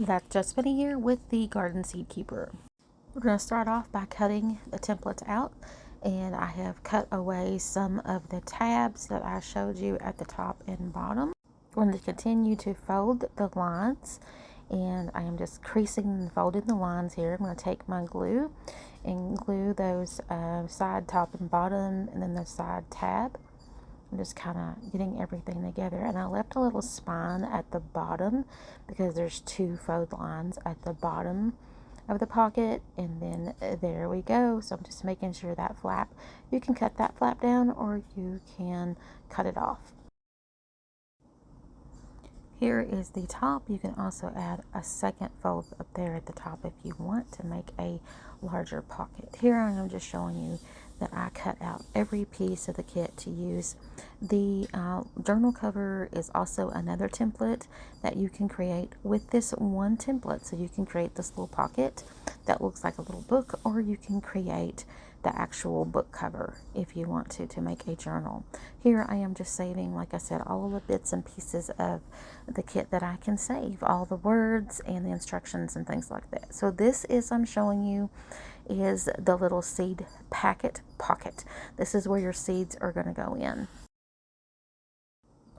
That's just been here with the garden seed keeper. We're going to start off by cutting the templates out, and I have cut away some of the tabs that I showed you at the top and bottom. I'm going to continue to fold the lines, and I am just creasing and folding the lines here. I'm going to take my glue and glue those side, top, and bottom, and then the side tab. I'm just kind of getting everything together, and I left a little spine at the bottom because there's two fold lines at the bottom of the pocket, and then there we go. So I'm just making sure that flap, you can cut that flap down or you can cut it off. Here is the top. You can also add a second fold up there at the top if you want to make a larger pocket. Here I am just showing you that I cut out every piece of the kit to use. The journal cover is also another template that you can create with this one template. So you can create this little pocket that looks like a little book, or you can create the actual book cover if you want to make a journal. Here I am just saving, like I said, all of the bits and pieces of the kit that I can save, all the words and the instructions and things like that. So this is, I'm showing you, is the little seed packet pocket. This is where your seeds are going to go in.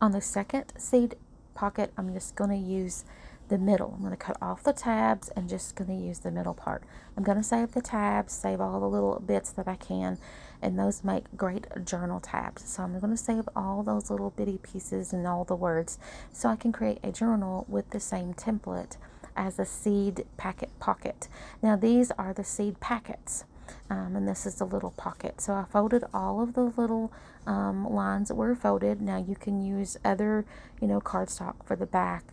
On the second seed pocket, I'm just going to use the middle. I'm going to cut off the tabs and just going to use the middle part. I'm going to save the tabs, save all the little bits that I can, and those make great journal tabs. So I'm going to save all those little bitty pieces and all the words so I can create a journal with the same template as a seed packet pocket. Now these are the seed packets. And this is the little pocket. So I folded all of the little lines that were folded. Now you can use other, cardstock for the back,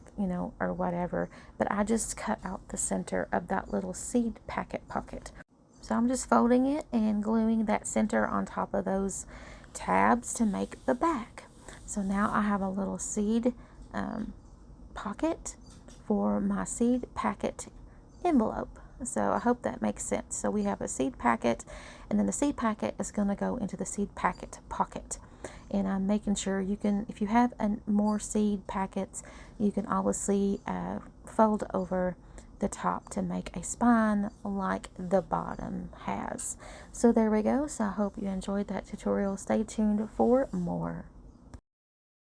or whatever. But I just cut out the center of that little seed packet pocket. So I'm just folding it and gluing that center on top of those tabs to make the back. So now I have a little seed pocket for my seed packet envelope. So I hope that makes sense. So we have a seed packet, and then the seed packet is going to go into the seed packet pocket. And I'm making sure you can, if you have more seed packets, you can obviously fold over the top to make a spine like the bottom has. So there we go. So I hope you enjoyed that tutorial. Stay tuned for more.